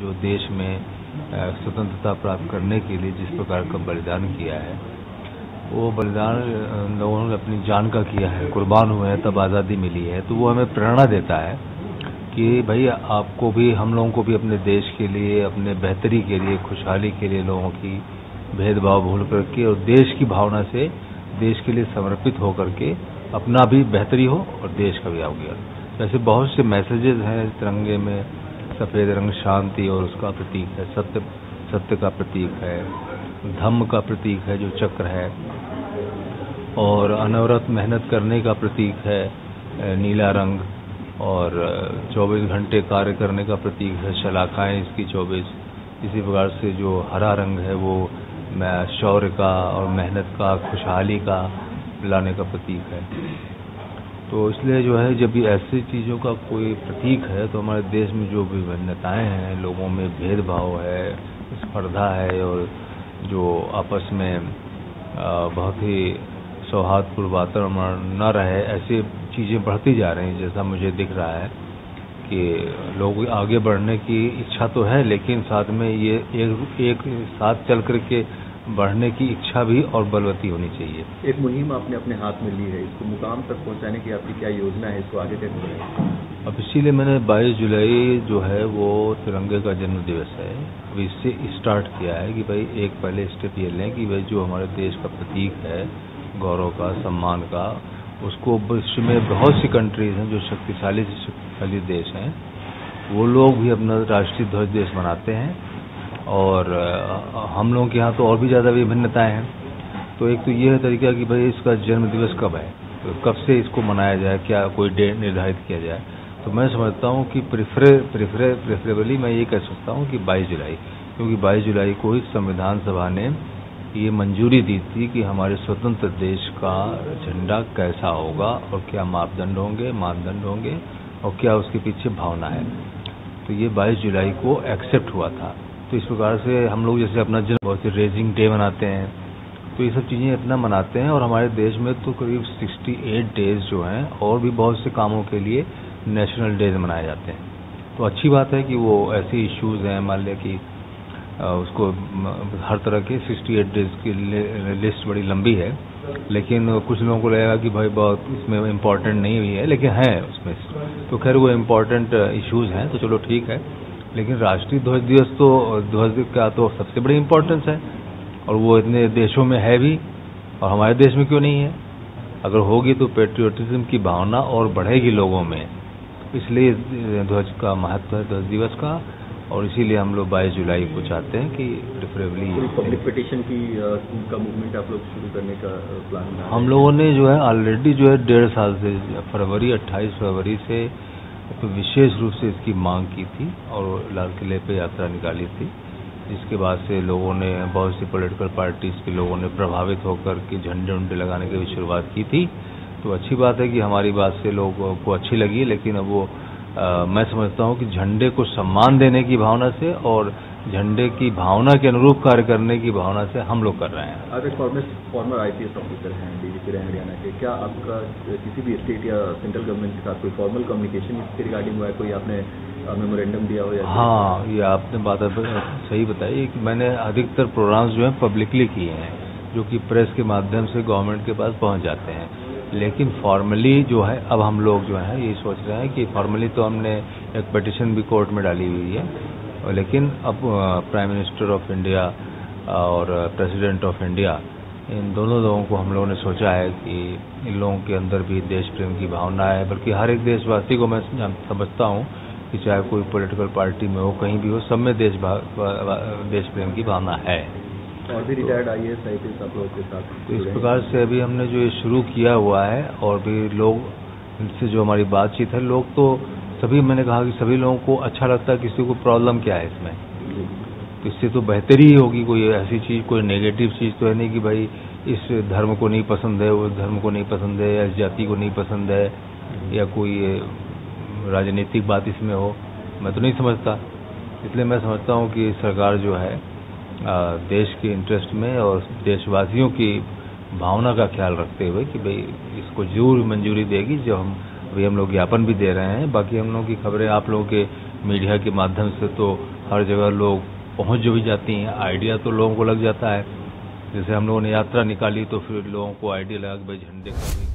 जो देश में स्वतंत्रता प्राप्त करने के लिए जिस प्रकार का बलिदान किया है, वो बलिदान लोगों ने अपनी जान का किया है, कुर्बान हुए हैं, तब आज़ादी मिली है। तो वो हमें प्रेरणा देता है कि भाई आपको भी, हम लोगों को भी अपने देश के लिए, अपने बेहतरी के लिए, खुशहाली के लिए लोगों की भेदभाव भूल करके और देश की भावना से देश के लिए समर्पित होकर के अपना भी बेहतरी हो और देश का भी आगे हो। वैसे बहुत से मैसेजेस हैं तिरंगे में। सफ़ेद रंग शांति और उसका प्रतीक है, सत्य का प्रतीक है, धम्म का प्रतीक है जो चक्र है, और अनवरत मेहनत करने का प्रतीक है नीला रंग, और 24 घंटे कार्य करने का प्रतीक है शलाखाएं इसकी 24। इसी प्रकार से जो हरा रंग है वो शौर्य का और मेहनत का, खुशहाली का लाने का प्रतीक है। तो इसलिए जो है जब भी ऐसी चीज़ों का कोई प्रतीक है तो हमारे देश में जो भी भिन्नताएं हैं, लोगों में भेदभाव है, स्पर्धा है, और जो आपस में बहुत ही सौहार्दपूर्ण वातावरण न रहे, ऐसी चीज़ें बढ़ती जा रही हैं। जैसा मुझे दिख रहा है कि लोग आगे बढ़ने की इच्छा तो है, लेकिन साथ में ये एक साथ चल करके बढ़ने की इच्छा भी और बलवती होनी चाहिए। एक मुहिम आपने अपने हाथ में ली है, इसको मुकाम तक पहुंचाने की आपकी क्या योजना है, इसको आगे कैसे बढ़ाएं? अब इसीलिए मैंने 22 जुलाई जो है वो तिरंगे का जन्म दिवस है, अब इससे स्टार्ट किया है कि भाई एक पहले स्टेप ये लें कि भाई जो हमारे देश का प्रतीक है, गौरव का, सम्मान का, उसको विश्व में बहुत सी कंट्रीज हैं जो शक्तिशाली से शक्तिशाली देश हैं, वो लोग भी अपना राष्ट्रीय ध्वज देश मनाते हैं, और हम लोगों के यहाँ तो और भी ज़्यादा विभिन्नताएं हैं। तो एक तो ये है तरीका कि भाई इसका जन्म दिवस कब है, तो कब से इसको मनाया जाए, क्या कोई डेट निर्धारित किया जाए। तो मैं समझता हूँ कि प्रेफरेबली मैं ये कह सकता हूँ कि 22 जुलाई, क्योंकि 22 जुलाई को ही संविधान सभा ने ये मंजूरी दी थी कि हमारे स्वतंत्र देश का झंडा कैसा होगा और क्या मापदंड होंगे, मानदंड होंगे, और क्या उसके पीछे भावना है। तो ये 22 जुलाई को एक्सेप्ट हुआ था। तो इस प्रकार से हम लोग जैसे अपना जन्म बहुत रेजिंग डे मनाते हैं, तो ये सब चीज़ें इतना मनाते हैं। और हमारे देश में तो करीब 68 डेज जो हैं और भी बहुत से कामों के लिए नेशनल डेज मनाए जाते हैं। तो अच्छी बात है कि वो ऐसे इश्यूज़ हैं, मान लिया कि उसको हर तरह के 68 डेज की लिस्ट बड़ी लंबी है, लेकिन कुछ लोगों को लगेगा कि भाई बहुत इसमें इम्पोर्टेंट नहीं हुई है, लेकिन है उसमें। तो खैर वो इम्पोर्टेंट इश्यूज़ हैं, तो चलो ठीक है। लेकिन राष्ट्रीय ध्वज दिवस तो ध्वज का तो सबसे बड़ी इम्पोर्टेंस है, और वो इतने देशों में है भी, और हमारे देश में क्यों नहीं है। अगर होगी तो पेट्रियोटिज्म की भावना और बढ़ेगी लोगों में, इसलिए ध्वज का महत्व है, ध्वज दिवस का। और इसीलिए हम लोग 22 जुलाई को चाहते हैं कि प्रेफरेबली पब्लिक पिटिशन का मूवमेंट आप लोग शुरू करने का प्लान है? हम लोगों ने जो है ऑलरेडी जो है 1.5 साल से 28 फरवरी से तो विशेष रूप से इसकी मांग की थी और लाल किले पे यात्रा निकाली थी, जिसके बाद से लोगों ने, बहुत सी पॉलिटिकल पार्टीज के लोगों ने प्रभावित होकर के झंडे उंडे लगाने की भी शुरुआत की थी। तो अच्छी बात है कि हमारी बात से लोगों को अच्छी लगी, लेकिन अब वो मैं समझता हूँ कि झंडे को सम्मान देने की भावना से और झंडे की भावना के अनुरूप कार्य करने की भावना से हम लोग कर रहे हैं। आप एक फॉर्मर IPS ऑफिसर हैं, DGP रहे हरियाणा के, क्या आपका किसी भी स्टेट या सेंट्रल गवर्नमेंट के साथ कोई फॉर्मल कम्युनिकेशन इसके रिगार्डिंग हुआ है, कोई आपने मेमोरेंडम दिया हो? या हाँ, ये आपने बात सही बताई कि मैंने अधिकतर प्रोग्राम्स जो हैं पब्लिकली किए हैं, जो कि प्रेस के माध्यम से गवर्नमेंट के पास पहुँच जाते हैं। लेकिन फॉर्मली जो है, अब हम लोग जो है ये सोच रहे हैं कि फॉर्मली तो हमने एक पिटिशन भी कोर्ट में डाली हुई है, लेकिन अब प्राइम मिनिस्टर ऑफ इंडिया और प्रेसिडेंट ऑफ इंडिया, इन दोनों लोगों को हम लोगों ने सोचा है कि इन लोगों के अंदर भी देश प्रेम की भावना है, बल्कि हर एक देशवासी को मैं समझता हूँ कि चाहे कोई पॉलिटिकल पार्टी में हो, कहीं भी हो, सब में देश प्रेम की भावना है। और भी रिटायर्ड IAS IPS आप लोगों के साथ? तो इस प्रकार से अभी हमने जो ये शुरू किया हुआ है, और भी लोग इनसे जो हमारी बातचीत है, लोग तो सभी, मैंने कहा कि सभी लोगों को अच्छा लगता है, किसी को प्रॉब्लम क्या है इसमें, तो इससे तो बेहतरी ही होगी। कोई ऐसी चीज़, कोई नेगेटिव चीज़ तो है नहीं कि भाई इस धर्म को नहीं पसंद है, उस धर्म को नहीं पसंद है, या इस जाति को नहीं पसंद है, या कोई राजनीतिक बात इसमें हो, मैं तो नहीं समझता। इसलिए मैं समझता हूँ कि सरकार जो है देश के इंटरेस्ट में और देशवासियों की भावना का ख्याल रखते हुए कि भाई इसको जरूर मंजूरी देगी। जो हम लोग ज्ञापन भी दे रहे हैं, बाकी हम लोगों की खबरें आप लोगों के मीडिया के माध्यम से तो हर जगह लोग पहुंच जो भी जाती हैं, आइडिया तो लोगों को लग जाता है। जैसे हम लोगों ने यात्रा निकाली तो फिर लोगों को आइडिया लगा कि भाई झंडे का